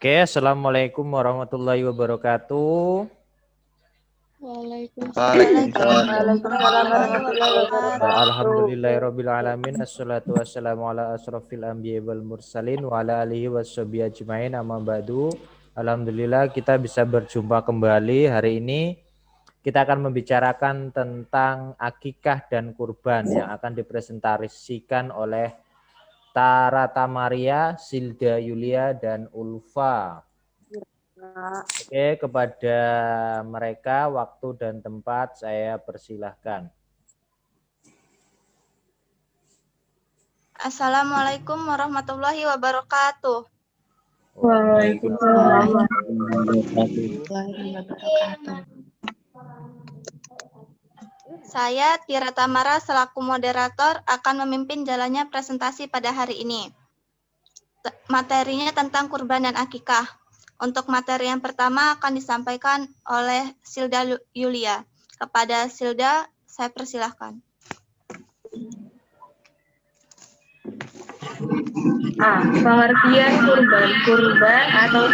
Oke, assalamualaikum warahmatullahi wabarakatuh. Waalaikumsalam warahmatullahi wabarakatuh. Alhamdulillahirabbil alamin. Assalatu wassalamu ala asrofil anbiya'i wal mursalin wa ala alihi washabihi ajmain. Amma ba'du. Alhamdulillah kita bisa berjumpa kembali hari ini. Kita akan membicarakan tentang akikah dan kurban yang akan dipresentasikan oleh Tara Tamaria, Silda Yulia, dan Ulfa. Oke, kepada mereka waktu dan tempat saya persilahkan. Assalamualaikum warahmatullahi wabarakatuh. Waalaikumsalam warahmatullahi wabarakatuh. Saya Tira Tamara selaku moderator akan memimpin jalannya presentasi pada hari ini. Materinya tentang kurban dan akikah. Untuk materi yang pertama akan disampaikan oleh Silda Yulia. Kepada Silda, saya persilahkan. Pengertian kurban atau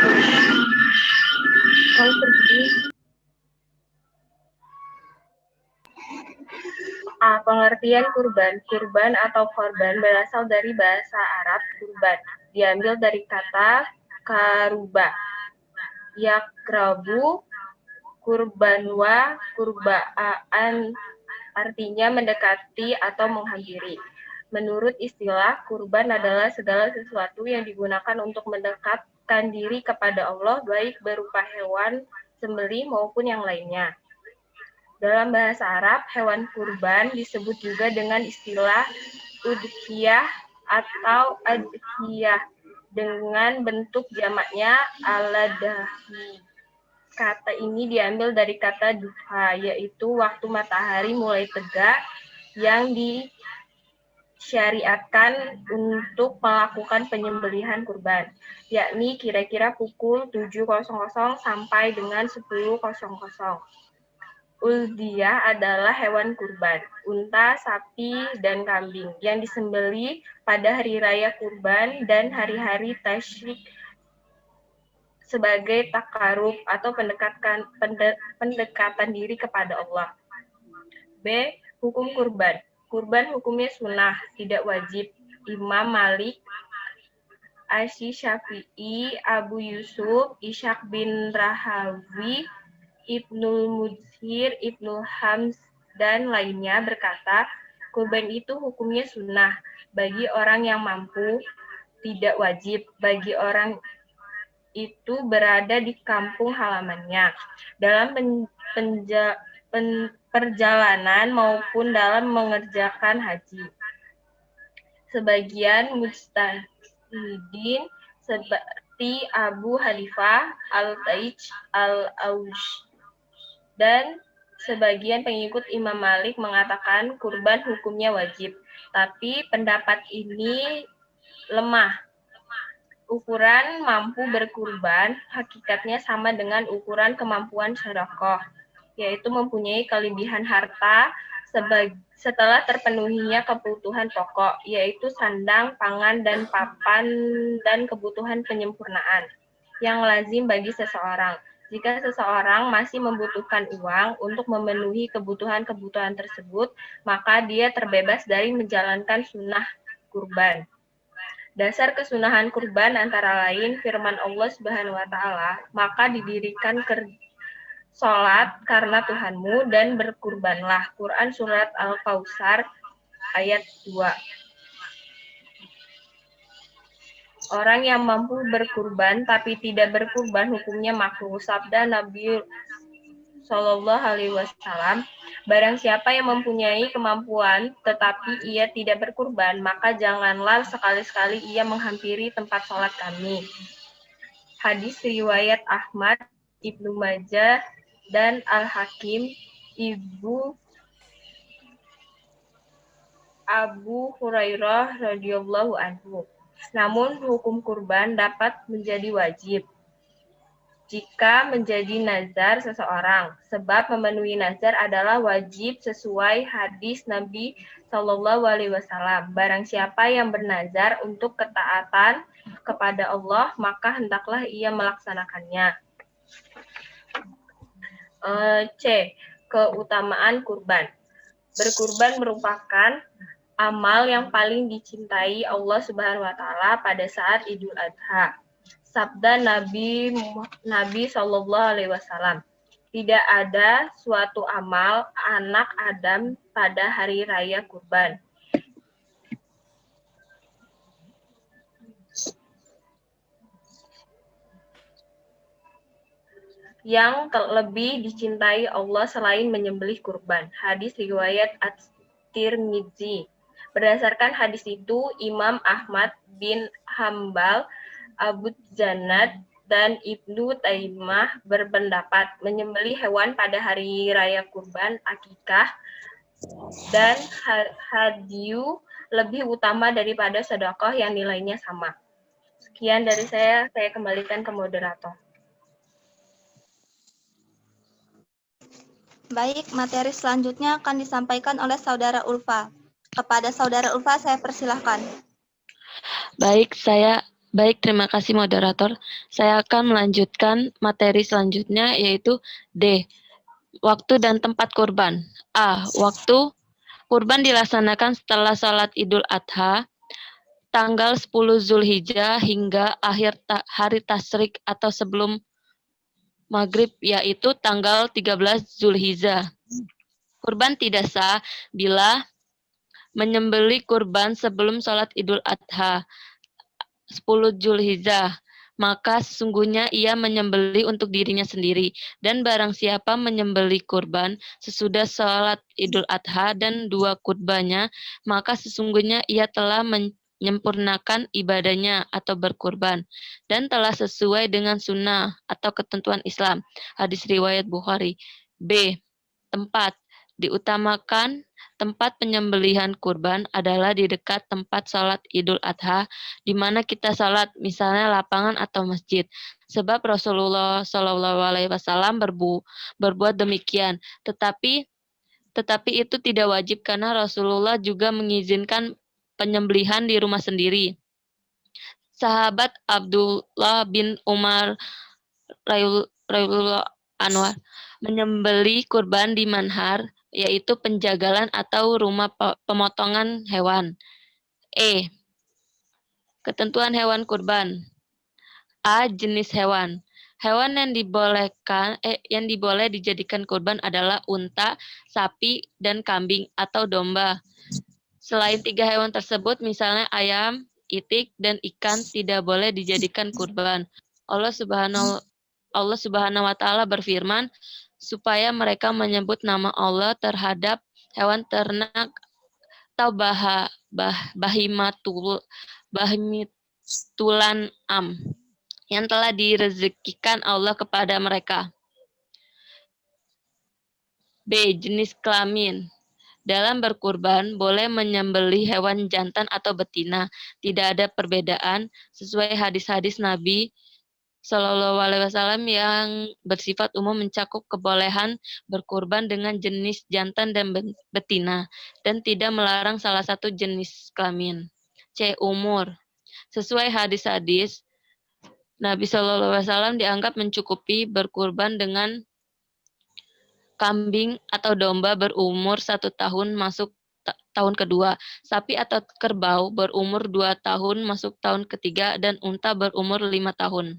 pengertian kurban atau korban berasal dari bahasa Arab kurban, diambil dari kata karuba, yakrabu, kurbanwa, kurbaan, artinya mendekati atau menghampiri. Menurut istilah, kurban adalah segala sesuatu yang digunakan untuk mendekatkan diri kepada Allah, baik berupa hewan sembelih maupun yang lainnya. Dalam bahasa Arab, hewan kurban disebut juga dengan istilah udhiyah atau adhiyah dengan bentuk jamaknya al-dahi. Kata ini diambil dari kata duha, yaitu waktu matahari mulai tegak yang disyariatkan untuk melakukan penyembelihan kurban, yakni kira-kira pukul 7.00 sampai dengan 10.00. Uldiyah adalah hewan kurban, unta, sapi, dan kambing yang disembelih pada hari raya kurban dan hari-hari tasyrik sebagai takarub atau pendekatan diri kepada Allah. B. Hukum kurban. Kurban hukumnya sunnah, tidak wajib. Imam Malik, Asy Syafi'i, Abu Yusuf, Ishaq bin Rahawi, Ibnul Mudhir, Ibnul Hams, dan lainnya berkata, kurban itu hukumnya sunnah bagi orang yang mampu, tidak wajib bagi orang itu berada di kampung halamannya, dalam perjalanan maupun dalam mengerjakan haji. Sebagian mujtahidin seperti Abu Hanifah, Al-Taij, Al-Aush, dan sebagian pengikut Imam Malik mengatakan kurban hukumnya wajib, tapi pendapat ini lemah. Ukuran mampu berkurban hakikatnya sama dengan ukuran kemampuan sedekah, yaitu mempunyai kelebihan harta setelah terpenuhinya kebutuhan pokok, yaitu sandang, pangan, dan papan, dan kebutuhan penyempurnaan yang lazim bagi seseorang. Jika seseorang masih membutuhkan uang untuk memenuhi kebutuhan-kebutuhan tersebut, maka dia terbebas dari menjalankan sunnah kurban. Dasar kesunahan kurban antara lain firman Allah Subhanahu wa taala, maka didirikan salat karena Tuhanmu dan berkurbanlah. Quran surat Al-Kautsar ayat 2. Orang yang mampu berkurban tapi tidak berkurban hukumnya makruh. Sabda Nabi Shallallahu Alaihi Wasallam, barang siapa yang mempunyai kemampuan tetapi ia tidak berkurban, maka janganlah sekali-sekali ia menghampiri tempat sholat kami. Hadis riwayat Ahmad, Ibnu Majah, dan Al-Hakim, Ibu Abu Hurairah radhiyallahu anhu. Namun hukum kurban dapat menjadi wajib jika menjadi nazar seseorang, sebab memenuhi nazar adalah wajib sesuai hadis Nabi Shallallahu Alaihi Wasallam. Barang siapa yang bernazar untuk ketaatan kepada Allah, maka hendaklah ia melaksanakannya. C. Keutamaan kurban. Berkurban merupakan amal yang paling dicintai Allah Subhanahu wa taala pada saat Idul Adha. Sabda Nabi Shallallahu alaihi wasallam, tidak ada suatu amal anak Adam pada hari raya kurban yang lebih dicintai Allah selain menyembelih kurban. Hadis riwayat At-Tirmidzi. Berdasarkan hadis itu, Imam Ahmad bin Hambal, Abu Jannat, dan Ibnu Taimah berpendapat menyembelih hewan pada hari raya kurban, akikah, dan hadiyu lebih utama daripada sedekah yang nilainya sama. Sekian dari saya kembalikan ke moderator. Baik, materi selanjutnya akan disampaikan oleh Saudara Ulfa. Kepada Saudara Ulfa, saya persilahkan. Baik, terima kasih moderator. Saya akan melanjutkan materi selanjutnya, yaitu D. Waktu dan tempat kurban. A. Waktu kurban dilaksanakan setelah sholat Idul Adha, tanggal 10 Zulhijjah hingga akhir hari tasyrik atau sebelum maghrib, yaitu tanggal 13 Zulhijjah. Kurban tidak sah bila menyembelih kurban sebelum sholat Idul Adha 10 Zulhijjah, maka sesungguhnya ia menyembelih untuk dirinya sendiri. Dan barang siapa menyembelih kurban sesudah sholat Idul Adha dan 2 kurbannya, maka sesungguhnya ia telah menyempurnakan ibadahnya atau berkurban dan telah sesuai dengan sunnah atau ketentuan Islam. Hadis riwayat Bukhari. B. Tempat. Diutamakan tempat penyembelihan kurban adalah di dekat tempat sholat Idul Adha, di mana kita sholat, misalnya lapangan atau masjid. Sebab Rasulullah Shallallahu Alaihi Wasallam berbuat demikian. Tetapi itu tidak wajib karena Rasulullah juga mengizinkan penyembelihan di rumah sendiri. Sahabat Abdullah bin Umar Rasulullah Anwar menyembelih kurban di manhar, yaitu penjagalan atau rumah pemotongan hewan. E. Ketentuan hewan kurban. A. Jenis hewan. Hewan yang boleh dijadikan kurban adalah unta, sapi, dan kambing atau domba. Selain 3 hewan tersebut, misalnya ayam, itik, dan ikan, tidak boleh dijadikan kurban. Allah Subhanahu wa taala berfirman, supaya mereka menyebut nama Allah terhadap hewan ternak atau bahimitulan yang telah direzekikan Allah kepada mereka. B. Jenis kelamin. Dalam berkurban, boleh menyembelih hewan jantan atau betina. Tidak ada perbedaan sesuai hadis-hadis Nabi Shallallahu Alaihi Wasallam yang bersifat umum mencakup kebolehan berkurban dengan jenis jantan dan betina dan tidak melarang salah satu jenis kelamin. C. Umur. Sesuai hadis-hadis, Nabi Shallallahu Alaihi Wasallam dianggap mencukupi berkurban dengan kambing atau domba berumur 1 tahun masuk tahun kedua, sapi atau kerbau berumur 2 tahun masuk tahun ketiga, dan unta berumur 5 tahun.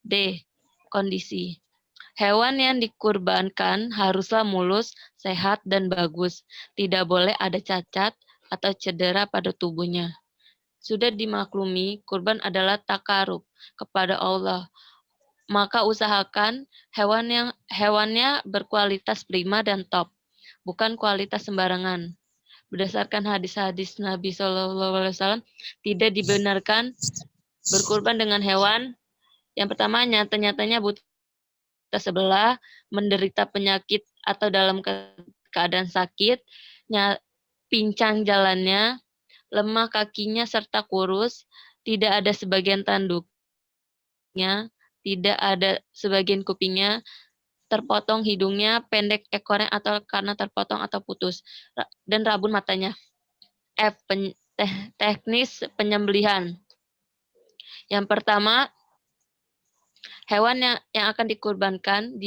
D. Kondisi. Hewan yang dikurbankan haruslah mulus, sehat, dan bagus. Tidak boleh ada cacat atau cedera pada tubuhnya. Sudah dimaklumi, kurban adalah takarub kepada Allah. Maka usahakan hewannya berkualitas prima dan top, bukan kualitas sembarangan. Berdasarkan hadis-hadis Nabi SAW, tidak dibenarkan berkurban dengan hewan yang pertama nyata-nyatanya buta sebelah, menderita penyakit atau dalam keadaan sakit, pincang jalannya, lemah kakinya serta kurus, tidak ada sebagian tanduknya, tidak ada sebagian kupingnya, terpotong hidungnya, pendek ekornya atau karena terpotong atau putus, dan rabun matanya. F. Teknis penyembelihan. Yang pertama, hewan yang akan dikurbankan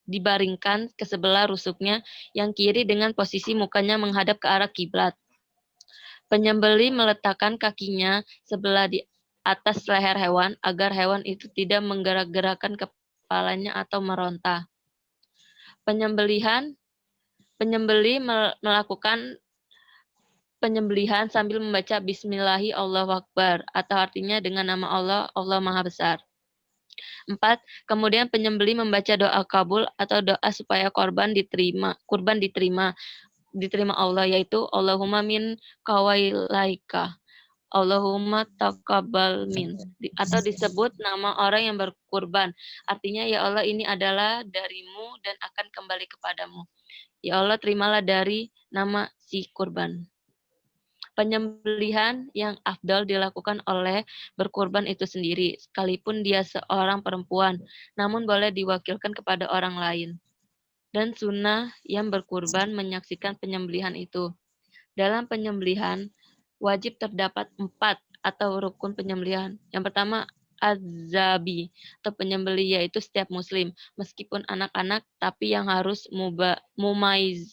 dibaringkan ke sebelah rusuknya yang kiri dengan posisi mukanya menghadap ke arah kiblat. Penyembelih meletakkan kakinya sebelah di atas leher hewan agar hewan itu tidak menggerak-gerakkan kepalanya atau meronta. Penyembelih melakukan penyembelihan sambil membaca Bismillahi Allahu Akbar, atau artinya dengan nama Allah, Allah Maha Besar. 4. Kemudian penyembelih membaca doa kabul atau doa supaya kurban diterima Allah, yaitu Allahumma min kawailaika, Allahumma taqabbal min, atau disebut nama orang yang berkurban. Artinya, ya Allah, ini adalah darimu dan akan kembali kepadamu. Ya Allah, terimalah dari nama si kurban. Penyembelihan yang afdal dilakukan oleh berkurban itu sendiri, sekalipun dia seorang perempuan, namun boleh diwakilkan kepada orang lain. Dan sunnah yang berkurban menyaksikan penyembelihan itu. Dalam penyembelihan, wajib terdapat 4 atau rukun penyembelihan. Yang pertama, az-zabi, atau penyembelih, yaitu setiap muslim, meskipun anak-anak, tapi yang harus mumaiz,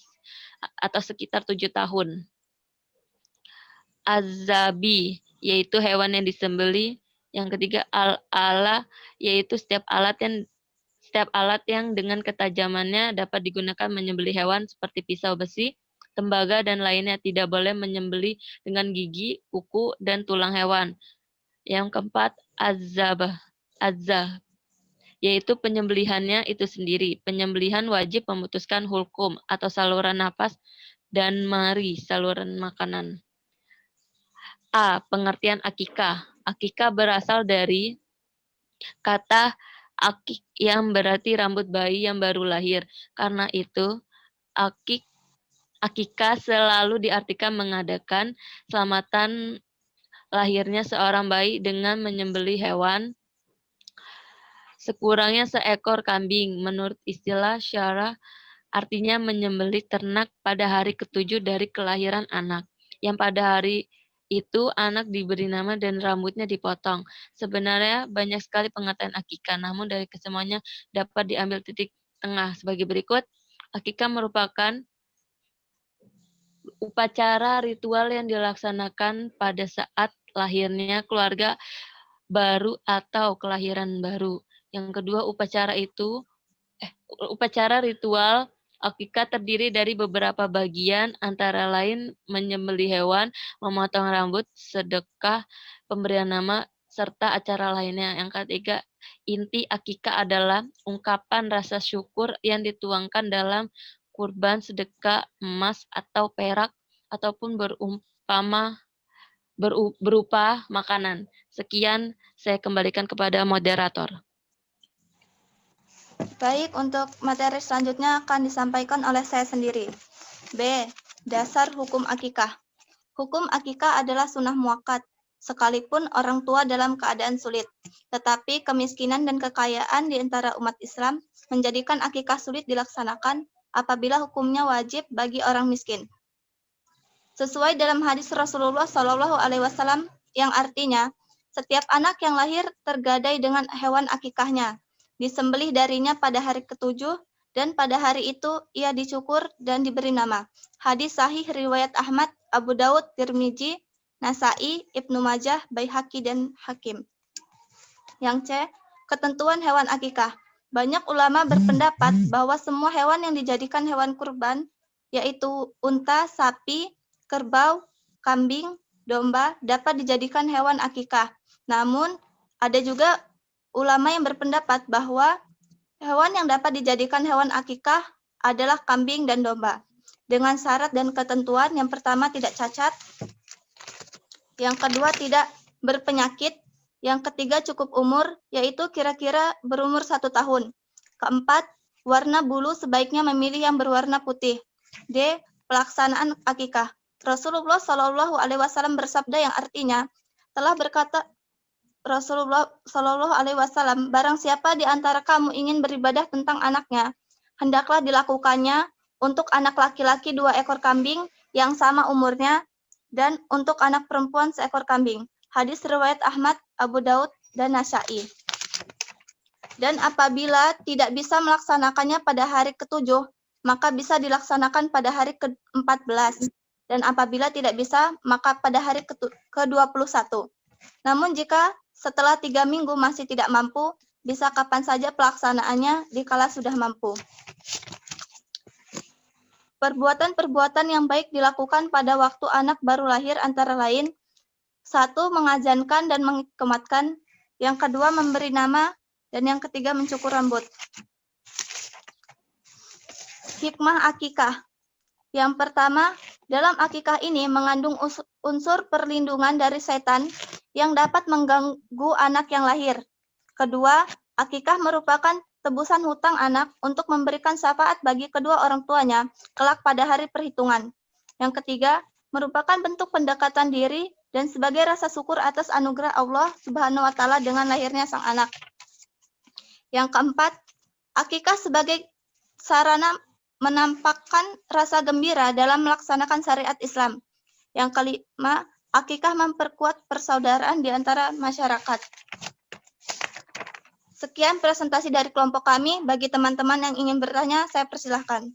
atau sekitar 7 tahun. Az-zabi, yaitu hewan yang disembelih. Yang ketiga, al-ala, yaitu setiap alat yang dengan ketajamannya dapat digunakan menyembelih hewan seperti pisau besi, tembaga, dan lainnya. Tidak boleh menyembelih dengan gigi, kuku, dan tulang hewan. Yang keempat, az-zabah, yaitu penyembelihannya itu sendiri. Penyembelihan wajib memutuskan hulkum atau saluran napas dan mari, saluran makanan. A. Pengertian akikah. Akikah berasal dari kata akik yang berarti rambut bayi yang baru lahir. Karena itu, akikah selalu diartikan mengadakan selamatan lahirnya seorang bayi dengan menyembelih hewan sekurangnya seekor kambing. Menurut istilah syarah, artinya menyembelih ternak pada hari ke-7 dari kelahiran anak, yang pada hari itu anak diberi nama dan rambutnya dipotong. Sebenarnya banyak sekali pengertian akikah, namun dari kesemuanya dapat diambil titik tengah sebagai berikut. Akikah merupakan upacara ritual yang dilaksanakan pada saat lahirnya keluarga baru atau kelahiran baru. Yang kedua, upacara ritual akikah terdiri dari beberapa bagian, antara lain menyembelih hewan, memotong rambut, sedekah, pemberian nama, serta acara lainnya. Yang ketiga, inti akikah adalah ungkapan rasa syukur yang dituangkan dalam kurban, sedekah, emas atau perak, ataupun berupa makanan. Sekian, saya kembalikan kepada moderator. Baik, untuk materi selanjutnya akan disampaikan oleh saya sendiri. B. Dasar hukum akikah. Hukum akikah adalah sunnah muakkad, sekalipun orang tua dalam keadaan sulit. Tetapi kemiskinan dan kekayaan di antara umat Islam menjadikan akikah sulit dilaksanakan apabila hukumnya wajib bagi orang miskin. Sesuai dalam hadis Rasulullah SAW yang artinya, setiap anak yang lahir tergadai dengan hewan akikahnya, disembelih darinya pada hari ke-7, dan pada hari itu ia dicukur dan diberi nama. Hadis sahih riwayat Ahmad, Abu Daud, Tirmizi, Nasai, Ibnu Majah, Baihaqi, dan Hakim. Yang C. Ketentuan hewan akikah. Banyak ulama berpendapat bahwa semua hewan yang dijadikan hewan kurban, yaitu unta, sapi, kerbau, kambing, domba, dapat dijadikan hewan akikah. Namun, ada juga ulama yang berpendapat bahwa hewan yang dapat dijadikan hewan akikah adalah kambing dan domba. Dengan syarat dan ketentuan, yang pertama tidak cacat, yang kedua tidak berpenyakit, yang ketiga cukup umur, yaitu kira-kira berumur 1 tahun. Keempat, warna bulu sebaiknya memilih yang berwarna putih. D. Pelaksanaan akikah. Rasulullah SAW bersabda yang artinya, telah berkata Rasulullah SAW, barang siapa di antara kamu ingin beribadah tentang anaknya, hendaklah dilakukannya untuk anak laki-laki 2 ekor kambing yang sama umurnya, dan untuk anak perempuan 1 ekor kambing. Hadis riwayat Ahmad, Abu Daud, dan Nasa'i. Dan apabila tidak bisa melaksanakannya pada hari ke-7, maka bisa dilaksanakan pada hari ke-14. Dan apabila tidak bisa, maka pada hari ke-21. Namun jika setelah 3 minggu masih tidak mampu, bisa kapan saja pelaksanaannya dikala sudah mampu. Perbuatan-perbuatan yang baik dilakukan pada waktu anak baru lahir antara lain, 1. Mengazankan dan mengikmatkan, yang kedua memberi nama, dan yang ketiga mencukur rambut. Hikmah akikah. Yang pertama, dalam akikah ini mengandung unsur perlindungan dari setan yang dapat mengganggu anak yang lahir. Kedua, akikah merupakan tebusan hutang anak untuk memberikan syafaat bagi kedua orang tuanya kelak pada hari perhitungan. Yang ketiga, merupakan bentuk pendekatan diri dan sebagai rasa syukur atas anugerah Allah Subhanahu wa taala dengan lahirnya sang anak. Yang keempat, akikah sebagai sarana menampakkan rasa gembira dalam melaksanakan syariat Islam. Yang kelima, akikah memperkuat persaudaraan di antara masyarakat. Sekian presentasi dari kelompok kami. Bagi teman-teman yang ingin bertanya, saya persilahkan.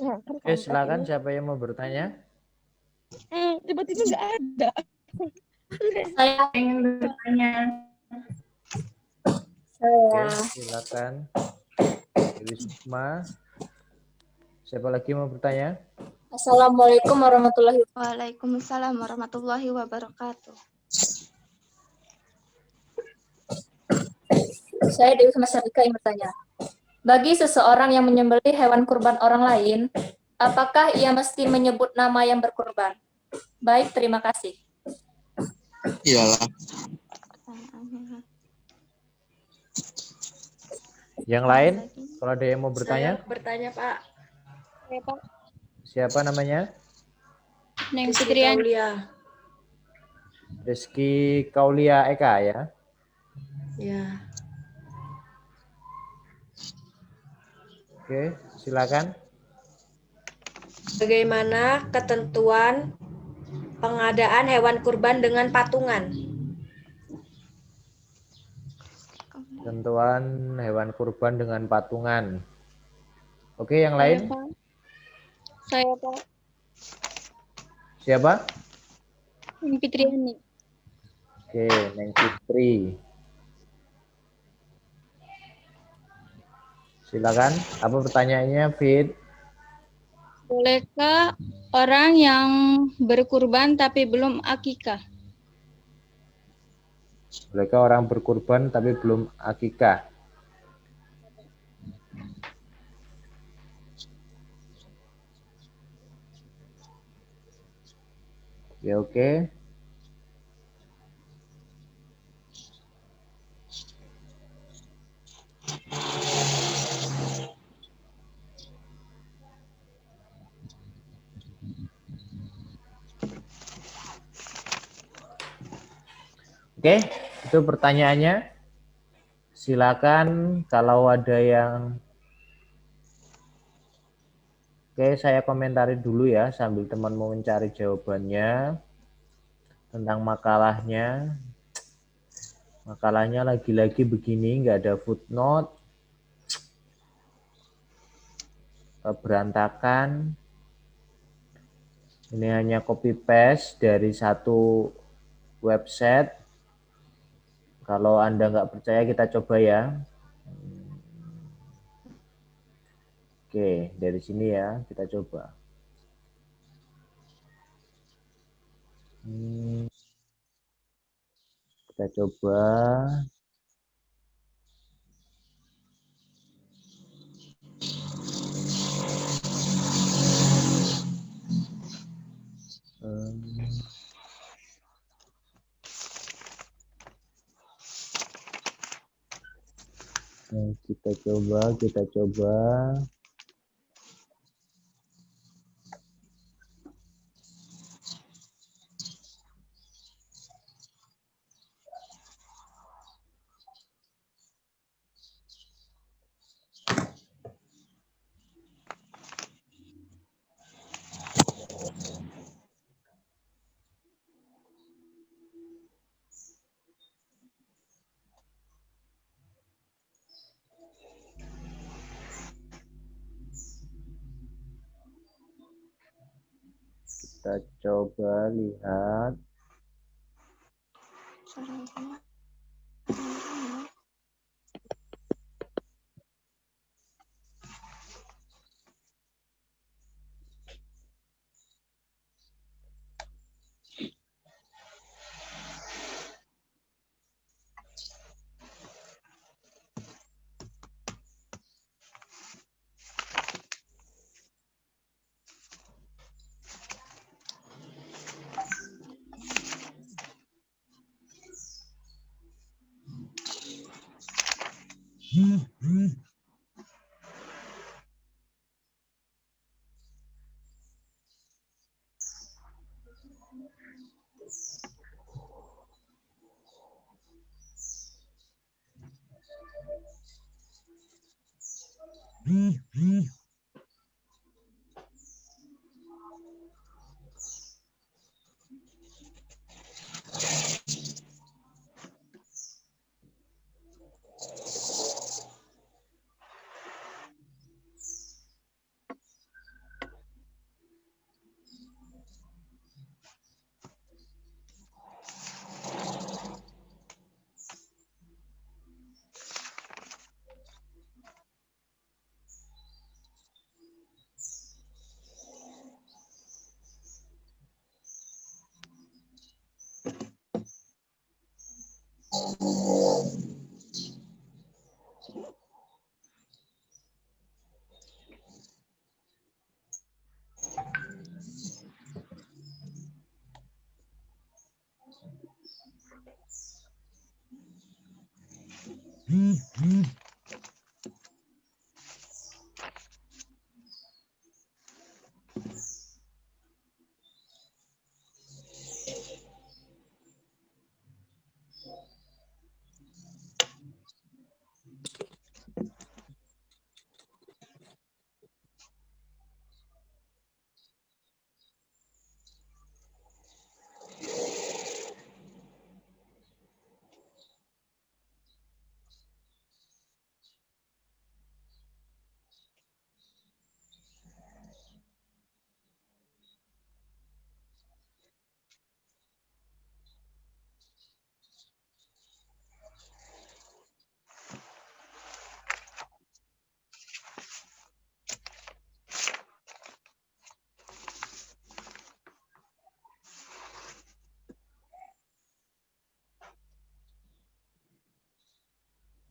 Oke, silakan siapa yang mau bertanya? Tiba-tiba nggak ada. Saya ingin bertanya. Oke, silakan. Dewi Sukma. Siapa lagi mau bertanya? Assalamualaikum warahmatullahi wabarakatuh. Waalaikumsalam warahmatullahi wabarakatuh. Saya Dewi Masarika yang bertanya. Bagi seseorang yang menyembelih hewan kurban orang lain, apakah ia mesti menyebut nama yang berkurban? Baik, terima kasih. Iyalah. Yang lain? Kalau ada yang mau bertanya? Saya bertanya, Pak. Saya, Pak. Siapa namanya? Neng Fitrian. Rizky Kaulia Eka ya? Ya. Oke, silakan. Bagaimana ketentuan pengadaan hewan kurban dengan patungan? Tentuan hewan kurban dengan patungan. Oke, yang lain? Saya, Pak. Siapa? Neng Fitriani. Oke, Neng Fitri. Silakan. Apa pertanyaannya, Fit? Bolehkah orang yang berkurban tapi belum akikah? Bolehkah orang berkurban tapi belum akikah? Ya, oke. Oke, itu pertanyaannya. Silakan kalau ada yang... Oke, saya komentari dulu ya sambil teman mau mencari jawabannya tentang makalahnya. Makalahnya lagi-lagi begini, nggak ada footnote, berantakan. Ini hanya copy paste dari satu website. Kalau Anda nggak percaya, kita coba ya. Oke, dari sini ya, kita coba. Kita coba. Kita coba. Kita coba lihat.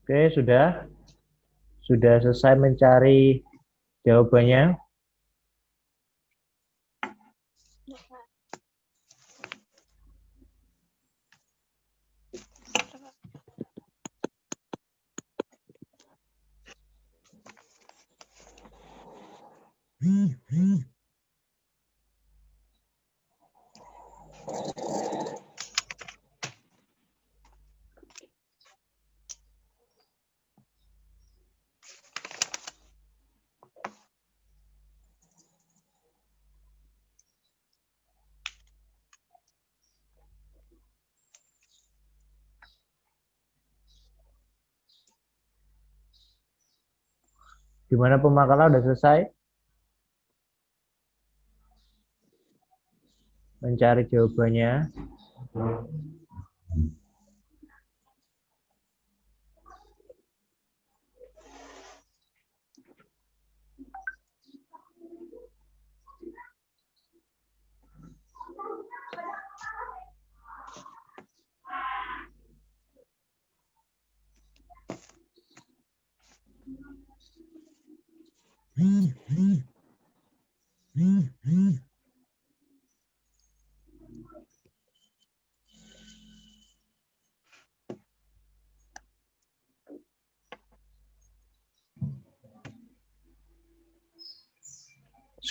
Oke, sudah selesai mencari jawabannya. Gimana pemakalah udah selesai? Mencari jawabannya.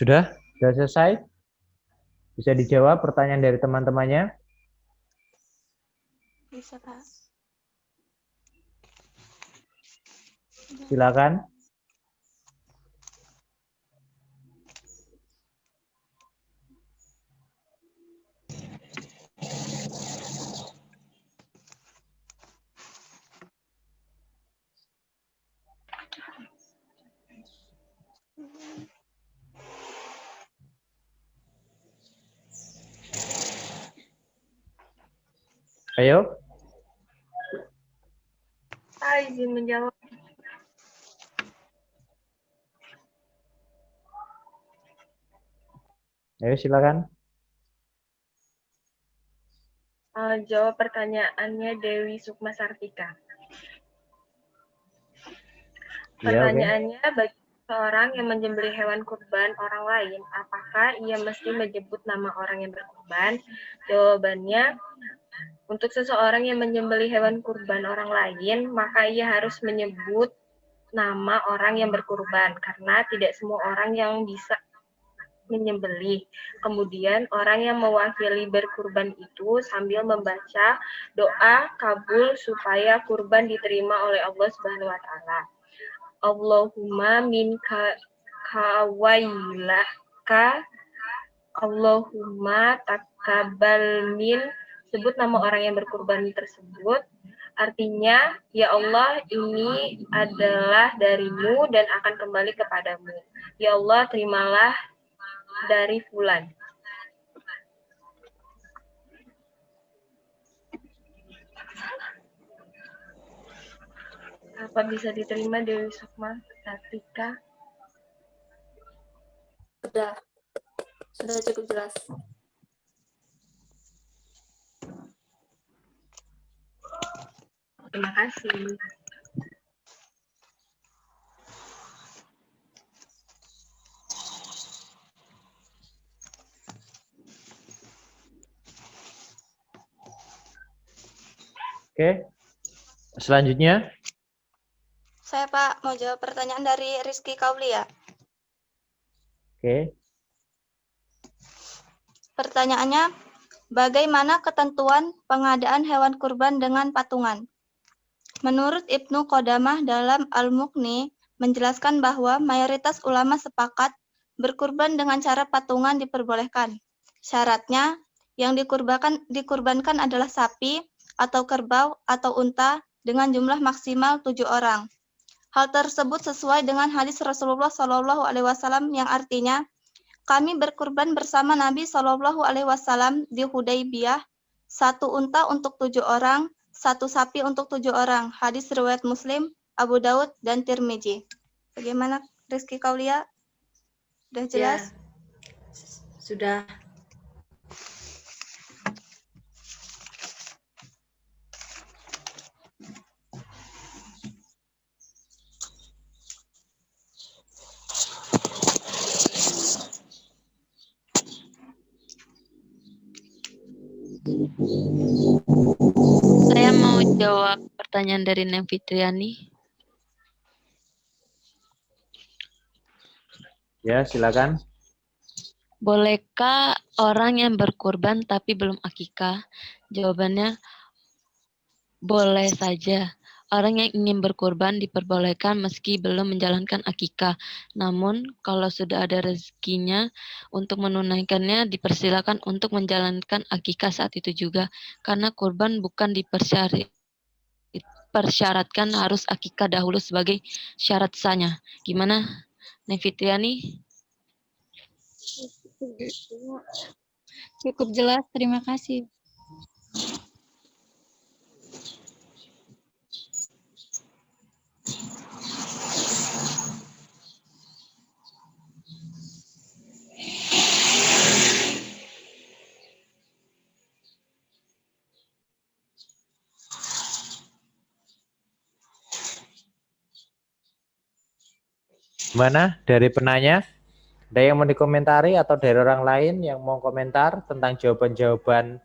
Sudah selesai? Bisa dijawab pertanyaan dari teman-temannya? Bisa, Pak. Silakan. Ayo. Izin menjawab. Ayo silakan. Jawab pertanyaannya Dewi Sukma Sartika. Iya, oke. Pertanyaannya, bagi seorang yang menyembelih hewan kurban orang lain, apakah ia mesti menyebut nama orang yang berkurban? Jawabannya, untuk seseorang yang menyembelih hewan kurban orang lain, maka ia harus menyebut nama orang yang berkurban, karena tidak semua orang yang bisa menyembelih. Kemudian orang yang mewakili berkurban itu sambil membaca doa kabul supaya kurban diterima oleh Allah Subhanahu wa taala. Allahumma min kawailaka Allahumma takabbal min, sebut nama orang yang berkurban tersebut. Artinya, ya Allah, ini adalah darimu dan akan kembali kepadamu. Ya Allah, terimalah dari fulan. Apa bisa diterima Dewi Sukma Sartika? Sudah cukup jelas. Terima kasih. Oke. Selanjutnya. Saya Pak mau jawab pertanyaan dari Rizky Kaulia. Oke. Pertanyaannya, bagaimana ketentuan pengadaan hewan kurban dengan patungan? Menurut Ibnu Qodamah dalam Al-Mughni menjelaskan bahwa mayoritas ulama sepakat berkurban dengan cara patungan diperbolehkan. Syaratnya, yang dikurbankan adalah sapi atau kerbau atau unta dengan jumlah maksimal 7 orang. Hal tersebut sesuai dengan hadis Rasulullah SAW yang artinya, kami berkurban bersama Nabi SAW di Hudaybiyah, 1 unta untuk 7 orang, 1 sapi untuk 7 orang. Hadis riwayat Muslim, Abu Daud, dan Tirmizi. Bagaimana Rizky Kaulia? Sudah jelas? Ya, sudah. Saya mau jawab pertanyaan dari Neng Fitriani. Ya, silakan. Bolehkah orang yang berkurban tapi belum akikah? Jawabannya, boleh saja. Orang yang ingin berkurban diperbolehkan meski belum menjalankan akikah. Namun, kalau sudah ada rezekinya untuk menunaikannya, dipersilakan untuk menjalankan akikah saat itu juga. Karena kurban bukan dipersyaratkan harus akikah dahulu sebagai syarat sahnya. Gimana, Neng Fitriani? Cukup jelas, terima kasih. Gimana dari penanya? Ada yang mau dikomentari atau dari orang lain yang mau komentar tentang jawaban-jawaban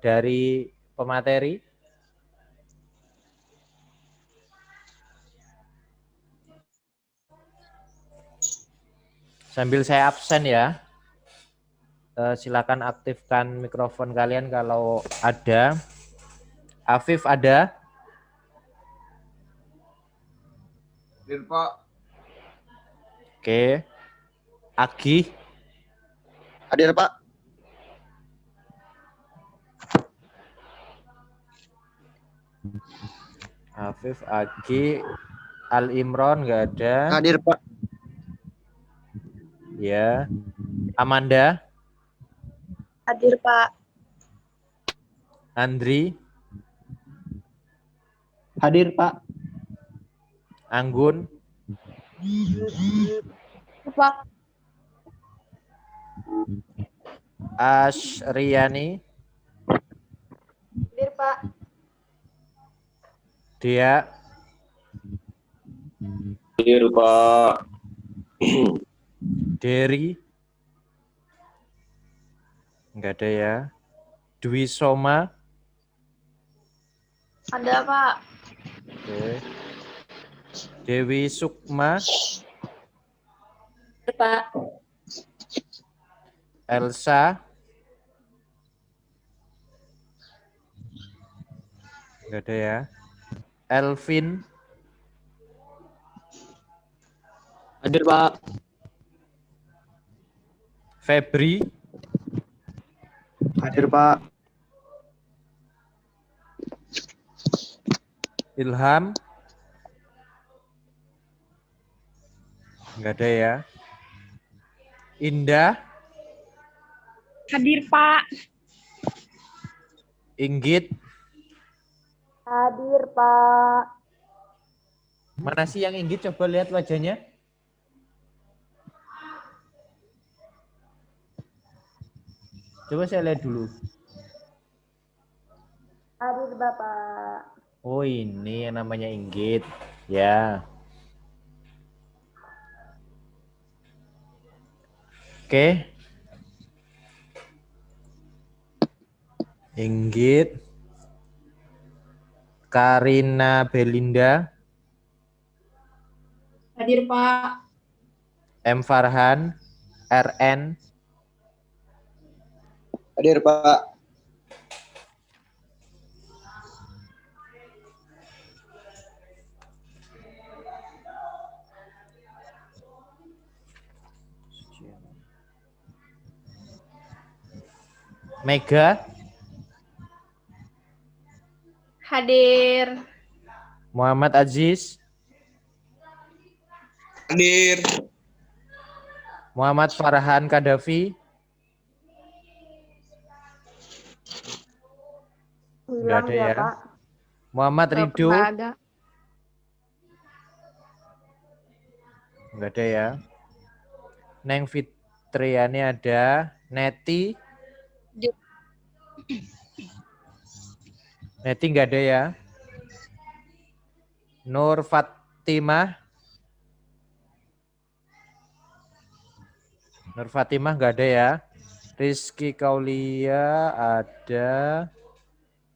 dari pemateri? Sambil saya absen ya. Silakan aktifkan mikrofon kalian kalau ada. Afif ada? Hadir, Pak. Oke. Agi? Hadir, Pak. Afif, Agi, Al Imron nggak ada. Hadir, Pak. Ya. Amanda? Hadir, Pak. Andri, Hadir, Pak. Anggun, Pak. Asriani, Hadir, Pak. Dea, Hadir, Pak. Dery, enggak ada ya. Dwi Soma, Ada, Pak. oke. Dewi Sukma, Hadir, Pak. Elsa, enggak ada ya. Elvin, Hadir, Pak. Febri, Hadir, Pak. Ilham, enggak ada ya. Indah, Hadir, Pak. Inggit, Hadir, Pak. mana sih yang Inggit? Coba lihat wajahnya. Coba saya lihat dulu. Hadir, Bapak. Oh, ini yang namanya Inggit. Ya. Oke. Inggit. Karina Belinda. Hadir, Pak. M. Farhan. RN. Hadir, Pak. Mega. Hadir. Muhammad Aziz. Hadir. Muhammad Farhan Kadafi. Enggak ada ya. Muhammad Ridho. Ada. Enggak ada ya. Neng Fitriani ada. Neti. Neti enggak ada ya. Nur Fatimah. Nur Fatimah enggak ada ya. Rizky Kaulia ada.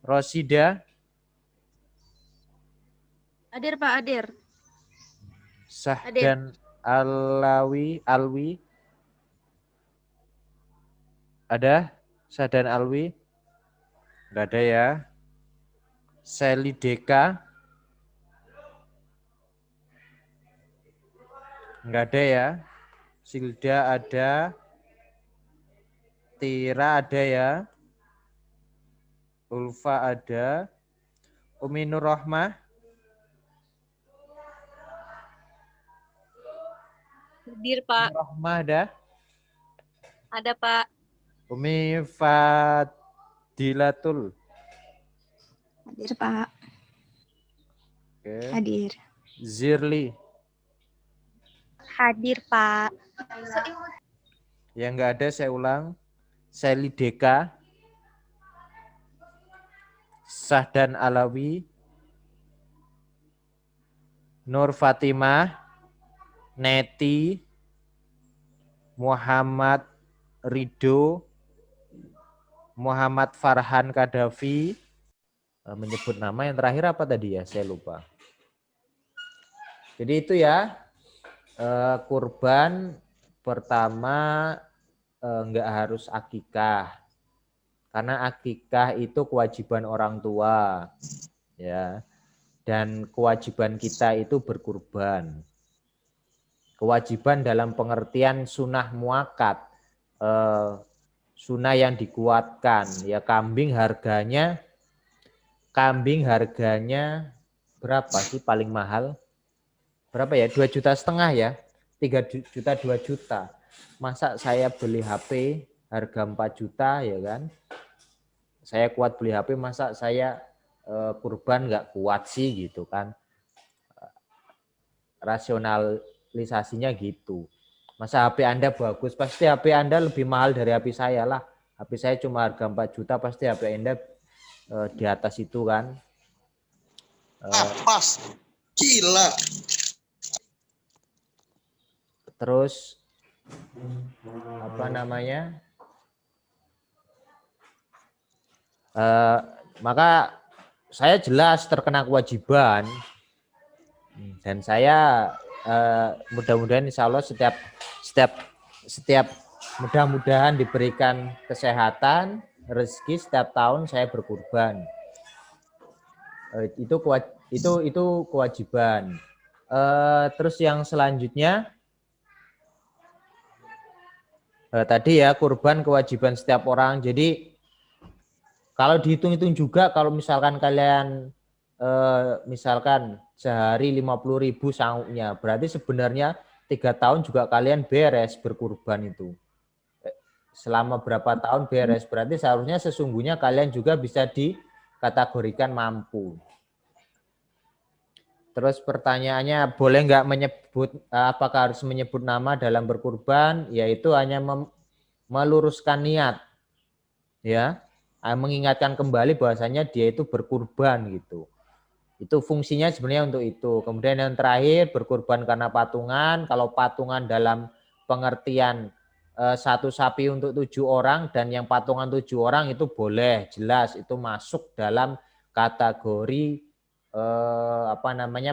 Rosida. Hadir, Pak. Hadir. Sahdan Alwi. Ada? Sahdan Alwi? Enggak ada ya. Seli Deka? Enggak ada ya. Silda ada. Tira ada ya. Ulfa ada. Umi Nur Rohmah? Hadir, Pak. Rohmah ada. Ada, Pak. Umi Fadilatul. Hadir, Pak. Oke. Hadir. Zirli. Hadir, Pak. Yang enggak ada saya ulang. Seli Deka. Sahdan Alawi. Nur Fatimah. Neti. Muhammad Ridho. Muhammad Farhan Kadafi. Menyebut nama yang terakhir apa tadi ya? Saya lupa. Jadi itu ya. Kurban pertama enggak harus akikah. Karena akikah itu kewajiban orang tua. Ya. Dan kewajiban kita itu berkurban. Kewajiban dalam pengertian sunnah muakkad, sunnah yang dikuatkan. Ya, kambing harganya berapa sih paling mahal? Berapa ya? 2,5 juta ya? 3 juta, 2 juta. Masa saya beli HP harga 4 juta ya kan? saya kuat beli HP, masa saya kurban nggak kuat sih gitu kan. Rasionalisasinya gitu. Masa HP Anda bagus, pasti HP Anda lebih mahal dari HP saya lah. HP saya cuma harga 4 juta, pasti HP Anda di atas itu kan. Pas. Gila. Terus apa namanya? Maka saya jelas terkena kewajiban dan saya mudah-mudahan insya Allah setiap mudah-mudahan diberikan kesehatan, rezeki setiap tahun saya berkurban. Itu kewajiban. Terus yang selanjutnya tadi ya kurban kewajiban setiap orang. Jadi kalau dihitung-hitung juga, kalau misalkan kalian misalkan sehari 50.000 sanguknya, berarti sebenarnya 3 tahun juga kalian beres berkurban itu. Selama berapa tahun beres, berarti seharusnya sesungguhnya kalian juga bisa dikategorikan mampu. Terus pertanyaannya, boleh nggak menyebut, apakah harus menyebut nama dalam berkurban? Yaitu hanya meluruskan niat, ya, mengingatkan kembali bahwasanya dia itu berkurban gitu. Itu fungsinya sebenarnya untuk itu. Kemudian yang terakhir, berkurban karena patungan. Kalau patungan dalam pengertian satu sapi untuk 7 orang dan yang patungan 7 orang itu boleh, jelas itu masuk dalam kategori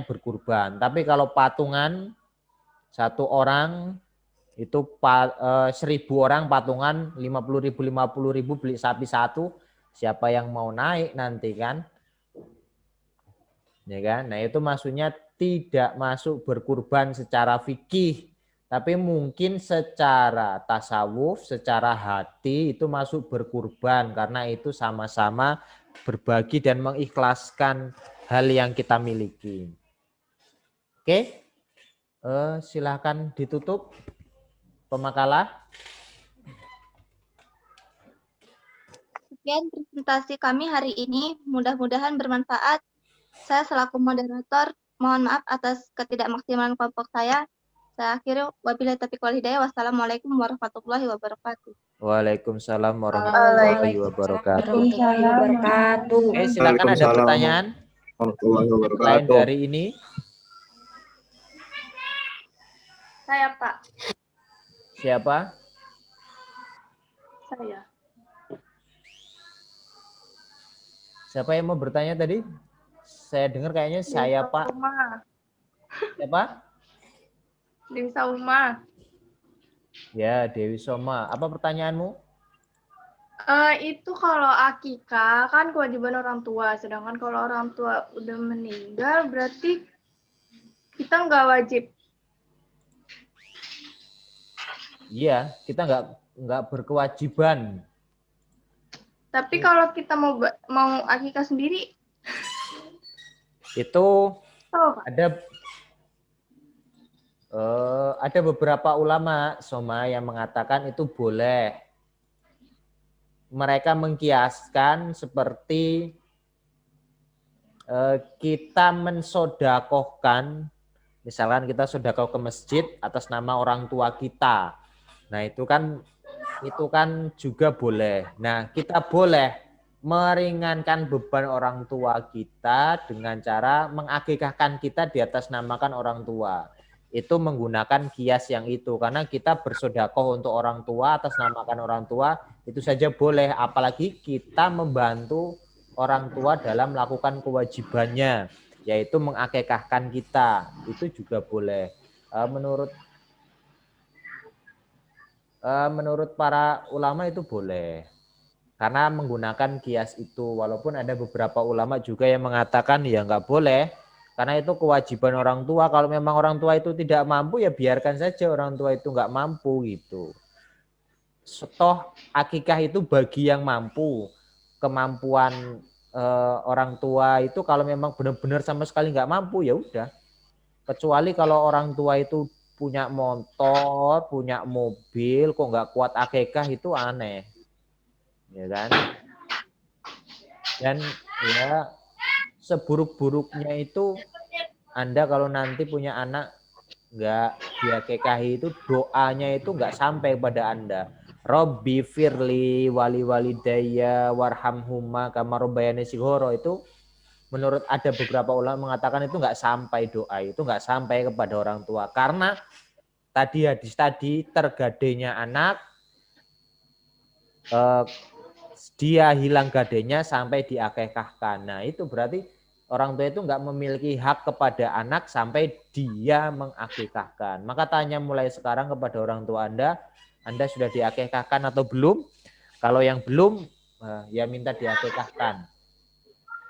berkurban. Tapi kalau patungan 1 orang itu 1.000 orang patungan 50.000 beli sapi 1, siapa yang mau naik nanti kan? Ya kan? Nah, itu maksudnya tidak masuk berkurban secara fikih, tapi mungkin secara tasawuf, secara hati itu masuk berkurban karena itu sama-sama berbagi dan mengikhlaskan hal yang kita miliki. Oke, silakan ditutup pemakalah. Sekian presentasi kami hari ini, mudah-mudahan bermanfaat. Saya selaku moderator, mohon maaf atas ketidakmaksimalan kelompok saya. Saya akhiri, wabillahi taufiq wal hidayah. Wassalamualaikum warahmatullahi wabarakatuh. Waalaikumsalam warahmatullahi wabarakatuh. Oke, silakan ada pertanyaan lain dari ini. Saya, Pak. Siapa? Saya. Siapa yang mau bertanya tadi? Saya dengar kayaknya saya, Pak. Siapa? Dewi Sauma. Ya, Dewi Soma. Apa pertanyaanmu? Itu kalau akikah kan kewajiban orang tua, sedangkan kalau orang tua udah meninggal berarti kita nggak wajib. Iya, kita nggak berkewajiban. Tapi kalau kita mau akikah sendiri, itu Pak? ada beberapa ulama Soma yang mengatakan itu boleh. Mereka mengkiaskan seperti kita mensodakohkan, misalkan kita sodakoh ke masjid atas nama orang tua kita. Nah itu kan juga boleh. Nah kita boleh meringankan beban orang tua kita dengan cara mengakikahkan kita di atas namakan orang tua. Itu menggunakan kias yang itu. Karena kita bersodakoh untuk orang tua atas namakan orang tua, itu saja boleh. Apalagi kita membantu orang tua dalam melakukan kewajibannya, yaitu mengakikahkan kita. Itu juga boleh. Menurut para ulama itu boleh. Karena menggunakan kias itu. Walaupun ada beberapa ulama juga yang mengatakan ya nggak boleh. Karena itu kewajiban orang tua. Kalau memang orang tua itu tidak mampu, ya biarkan saja orang tua itu nggak mampu gitu. Toh akikah itu bagi yang mampu. Kemampuan orang tua itu kalau memang benar-benar sama sekali nggak mampu, ya udah. Kecuali kalau orang tua itu punya motor, punya mobil, kok nggak kuat akikah, itu aneh. Ya kan? Dan ya seburuk-buruknya itu Anda kalau nanti punya anak nggak diakekahi itu doanya itu nggak sampai pada Anda. Robbi firli wali walidayya warhamhuma kama rabbayani shighara itu menurut ada beberapa ulama mengatakan itu nggak sampai doa itu nggak sampai kepada orang tua karena tadi hadis tadi tergadainya anak dia hilang gadenya sampai diakekahkan. Nah itu berarti orang tua itu nggak memiliki hak kepada anak sampai dia mengakekahkan. Maka tanya mulai sekarang kepada orang tua Anda sudah diakekahkan atau belum? Kalau yang belum, ya minta diakekahkan.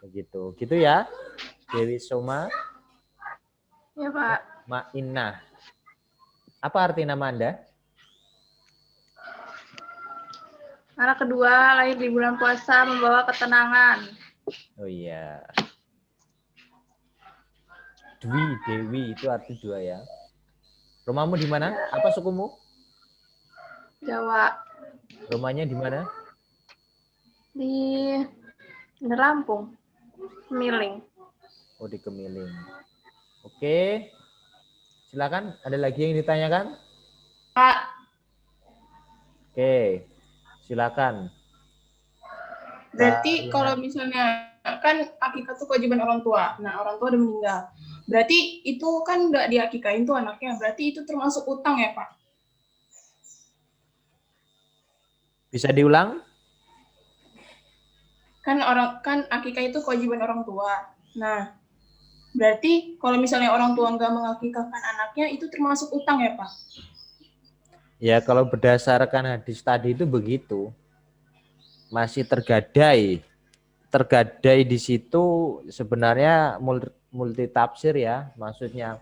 Begitu, gitu ya, Dewi Soma. Ya Pak. Ma'inah. Apa arti nama Anda? Anak kedua lahir di bulan puasa membawa ketenangan. Oh iya. Dewi itu arti dua ya. Rumahmu di mana? Apa sukumu? Jawa. Rumahnya di mana? Di Lampung. Miling. Oh di Kemiling. Oke. Silakan. Ada lagi yang ditanyakan? Pak. Oke. Silakan. Berarti kalau misalnya kan akikah itu kewajiban orang tua. Nah orang tua udah meninggal. Berarti itu kan nggak diakikahin tuh anaknya. Berarti itu termasuk utang ya Pak? Bisa diulang? Kan akikah itu kewajiban orang tua. Nah, berarti kalau misalnya orang tua nggak mengakikahkan anaknya itu termasuk utang ya Pak? Ya kalau berdasarkan hadis tadi itu begitu. Masih tergadai. Tergadai di situ sebenarnya multi tafsir ya. Maksudnya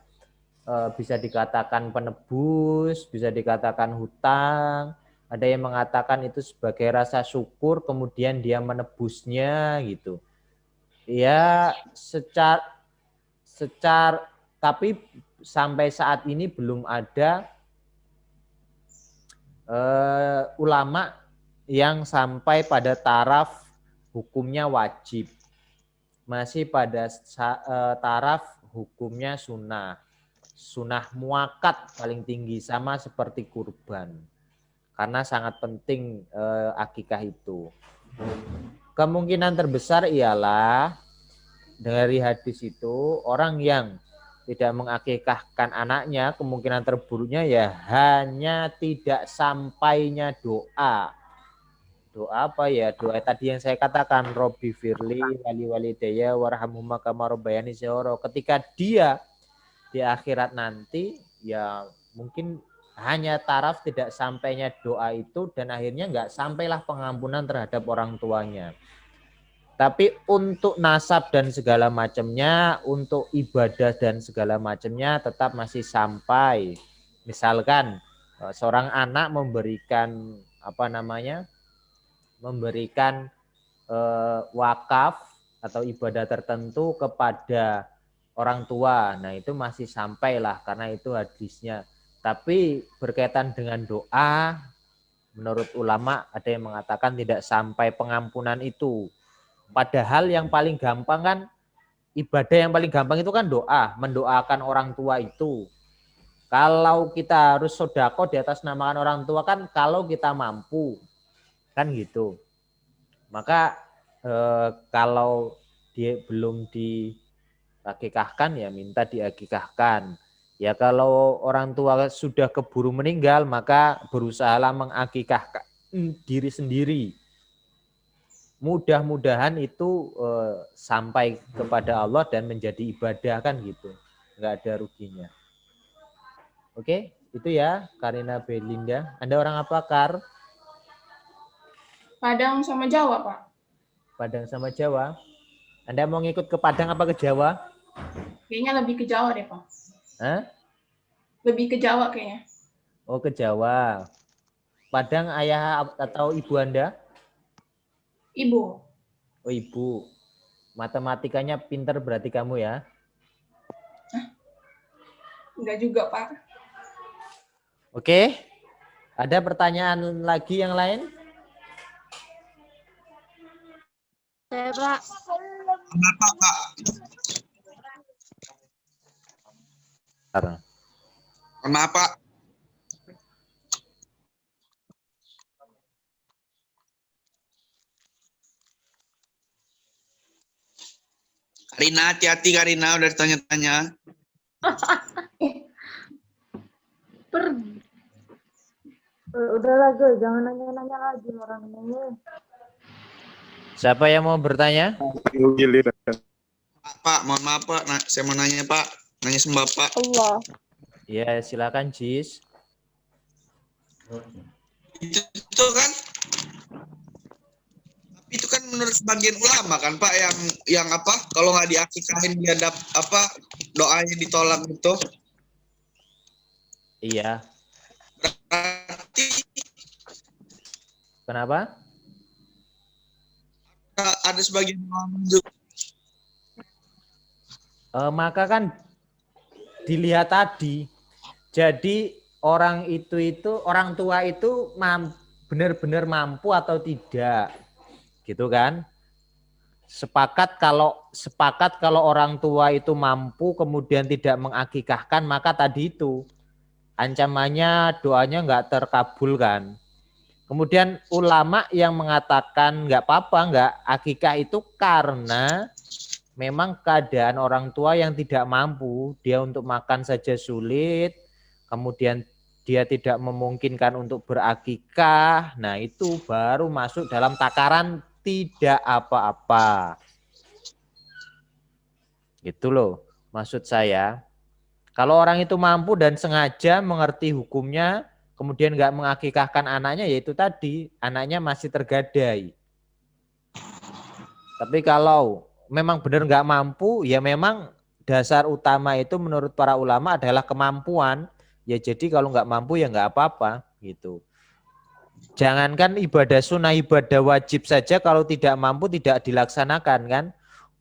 bisa dikatakan penebus, bisa dikatakan hutang. Ada yang mengatakan itu sebagai rasa syukur, kemudian dia menebusnya gitu. Ya, tapi sampai saat ini belum ada ulama yang sampai pada taraf hukumnya wajib. Masih pada taraf hukumnya sunnah. Sunnah muakat paling tinggi sama seperti kurban. Karena sangat penting akikah itu. Kemungkinan terbesar ialah dari hadis itu orang yang tidak mengakikahkan anaknya, kemungkinan terburuknya ya hanya tidak sampainya doa. Doa apa ya? Doa tadi yang saya katakan, Robbi firli wali walidayya warhamhuma kama rabbayani shighara. Ketika dia di akhirat nanti ya mungkin hanya taraf tidak sampainya doa itu dan akhirnya nggak sampailah pengampunan terhadap orang tuanya. Tapi untuk nasab dan segala macamnya, untuk ibadah dan segala macamnya tetap masih sampai. Misalkan seorang anak memberikan memberikan wakaf atau ibadah tertentu kepada orang tua. Nah, itu masih sampailah karena itu hadisnya. Tapi berkaitan dengan doa, menurut ulama ada yang mengatakan tidak sampai pengampunan itu. Padahal yang paling gampang kan, ibadah yang paling gampang itu kan doa, mendoakan orang tua itu. Kalau kita harus sodako di atas namakan orang tua kan kalau kita mampu, kan gitu. Maka kalau dia belum diakikahkan ya minta diakikahkan. Ya kalau orang tua sudah keburu meninggal maka berusahalah mengakikahkan diri sendiri. Mudah-mudahan itu sampai kepada Allah dan menjadi ibadah kan gitu. Enggak ada ruginya. Oke, itu ya Karina Belinda. Anda orang apa, Kar? Padang sama Jawa, Pak. Padang sama Jawa. Anda mau ngikut ke Padang apa ke Jawa? Kayaknya lebih ke Jawa deh, Pak. Hah? Lebih ke Jawa kayaknya. Oh, ke Jawa. Padang ayah atau ibu Anda? Ibu. Oh, ibu. Matematikanya pinter berarti kamu ya? Enggak juga, Pak. Oke. Ada pertanyaan lagi yang lain? Saya, Pak. Kenapa, Pak? Kenapa? Karina, hati-hati Karina, udah ditanya-tanya. Udah lah, Joy, jangan nanya-nanya lagi orang ini. Siapa yang mau bertanya? Pak, mohon maaf Pak, saya mau nanya Pak, nanya sama Bapak. Allah. Ya, silakan Jis. Itu kan, tapi itu kan menurut sebagian ulama kan Pak, yang apa? Kalau nggak diakikahin dia doanya ditolak gitu. Iya. Berarti Kenapa? ada sebagian ulama juga. Maka kan dilihat tadi, jadi orang tua itu benar-benar mampu atau tidak, gitu kan? Sepakat kalau orang tua itu mampu kemudian tidak mengakikahkan, maka tadi itu ancamannya doanya nggak terkabul kan. Kemudian ulama yang mengatakan nggak apa-apa, nggak akikah itu karena memang keadaan orang tua yang tidak mampu, dia untuk makan saja sulit, kemudian dia tidak memungkinkan untuk berakikah, nah itu baru masuk dalam takaran tidak apa-apa. Gitu loh maksud saya. Kalau orang itu mampu dan sengaja mengerti hukumnya, kemudian nggak mengakikahkan anaknya, yaitu tadi anaknya masih tergadai. Tapi kalau memang benar nggak mampu, ya memang dasar utama itu menurut para ulama adalah kemampuan. Ya jadi kalau nggak mampu ya nggak apa-apa gitu. Jangankan ibadah sunnah, ibadah wajib saja kalau tidak mampu tidak dilaksanakan kan.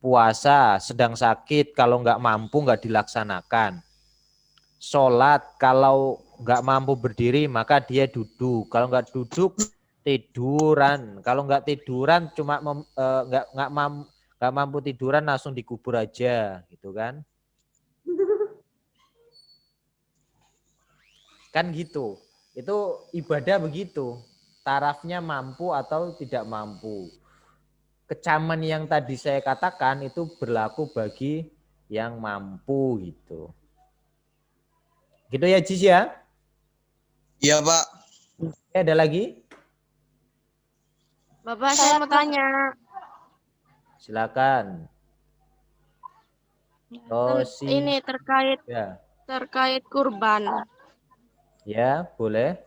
Puasa sedang sakit kalau nggak mampu nggak dilaksanakan. Sholat kalau nggak mampu berdiri maka dia duduk. Kalau nggak duduk tiduran. Kalau nggak tiduran cuma nggak mampu tiduran langsung dikubur aja gitu kan. Kan gitu. Itu ibadah begitu. Tarafnya mampu atau tidak mampu. Kecaman yang tadi saya katakan itu berlaku bagi yang mampu gitu. Gitu ya Jis ya? Iya Pak. Ada lagi? Bapak, saya mau tanya. Silakan. Ini terkait ya. terkait kurban. Ya, boleh.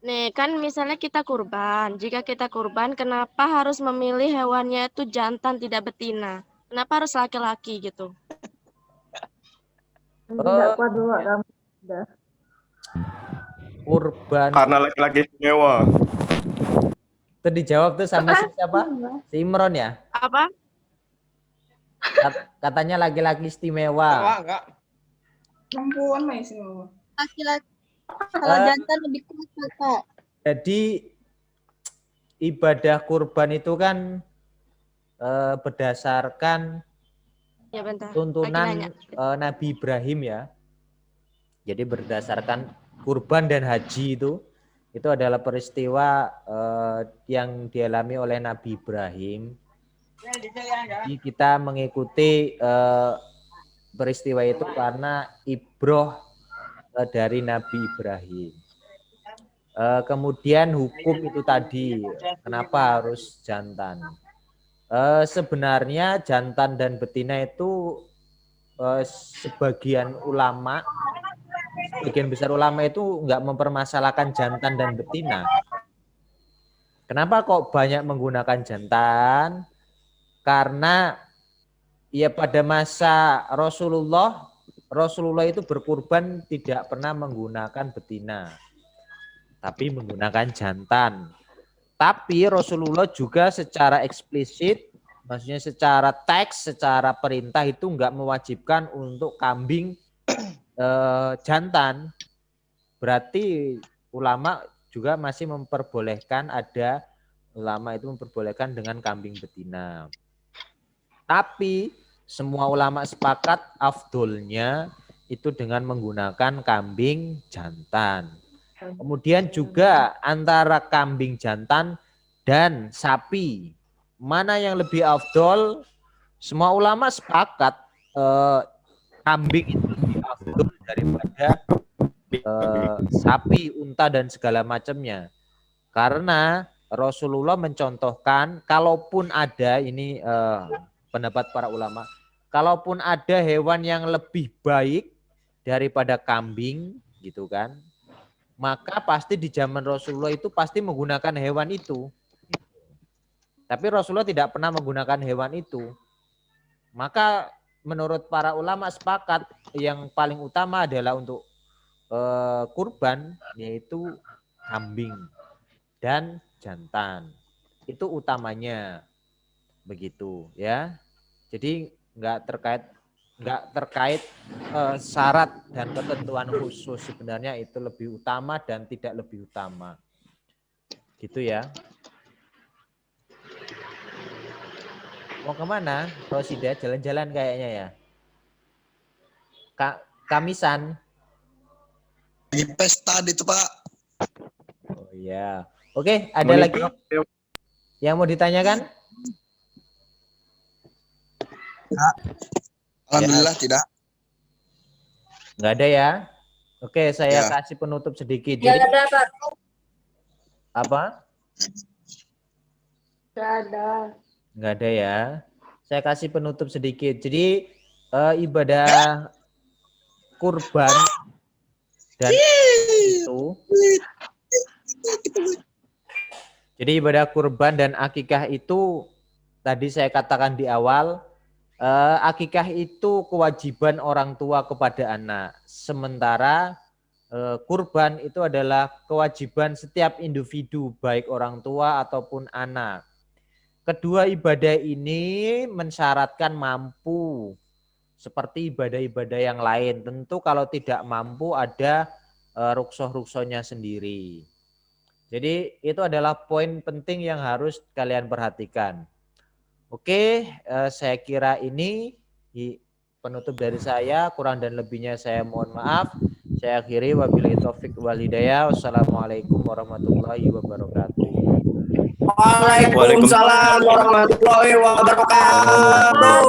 Nih, kan misalnya kita kurban. Jika kita kurban, kenapa harus memilih hewannya itu jantan tidak betina? Kenapa harus laki-laki gitu? Enggak kuat dulu kamu. Udah. Kurban. Karena laki-laki istimewa. Itu dijawab tuh sama siapa? Si Imron ya? Apa? Katanya laki-laki istimewa. Enggak. Perempuan lah istimewa. Laki-laki. Kalau jantan lebih kuat, Kak. Jadi ibadah kurban itu kan berdasarkan Ya, bentar. tuntunan Nabi Ibrahim ya. Jadi berdasarkan kurban dan haji itu adalah peristiwa yang dialami oleh Nabi Ibrahim. Jadi kita mengikuti peristiwa itu karena ibroh dari Nabi Ibrahim. Kemudian hukum itu tadi, kenapa harus jantan? Sebenarnya jantan dan betina itu sebagian besar ulama itu nggak mempermasalahkan jantan dan betina. Kenapa kok banyak menggunakan jantan? Karena ya pada masa Rasulullah itu berkurban tidak pernah menggunakan betina, tapi menggunakan jantan. Tapi Rasulullah juga secara eksplisit, maksudnya secara teks, secara perintah itu enggak mewajibkan untuk kambing jantan. Berarti ulama juga masih memperbolehkan ada ulama itu memperbolehkan dengan kambing betina. Tapi semua ulama sepakat afdolnya itu dengan menggunakan kambing jantan. Kemudian juga antara kambing jantan dan sapi, mana yang lebih afdol? Semua ulama sepakat kambing itu lebih afdol daripada sapi, unta dan segala macamnya. Karena Rasulullah mencontohkan, kalaupun ada ini pendapat para ulama, kalaupun ada hewan yang lebih baik daripada kambing, gitu kan, maka pasti di zaman Rasulullah itu pasti menggunakan hewan itu. Tapi Rasulullah tidak pernah menggunakan hewan itu. Maka menurut para ulama sepakat yang paling utama adalah untuk kurban, yaitu kambing dan jantan. Itu utamanya. Begitu ya. Jadi nggak terkait syarat dan ketentuan khusus, sebenarnya itu lebih utama dan tidak lebih utama. Gitu ya. Mau kemana? Rosida jalan-jalan kayaknya ya. Kamisan. Di pesta itu Pak. Oh iya. Oke, ada lagi yang mau ditanyakan? Alhamdulillah tidak. Nggak ada ya. Oke, saya kasih penutup sedikit. Nggak ada, Pak. Apa? Nggak ada. Nggak ada ya. Saya kasih penutup sedikit. Jadi ibadah kurban dan itu. Jadi ibadah kurban dan akikah itu tadi saya katakan di awal, akikah itu kewajiban orang tua kepada anak. Sementara kurban itu adalah kewajiban setiap individu, baik orang tua ataupun anak. Kedua ibadah ini mensyaratkan mampu, seperti ibadah-ibadah yang lain. Tentu kalau tidak mampu ada ruksoh-ruksohnya sendiri. Jadi itu adalah poin penting yang harus kalian perhatikan. Oke, saya kira ini penutup dari saya. Kurang dan lebihnya saya mohon maaf. Saya akhiri wabillahi taufik wal hidayah. Wassalamualaikum warahmatullahi wabarakatuh. Waalaikumsalam warahmatullahi wabarakatuh.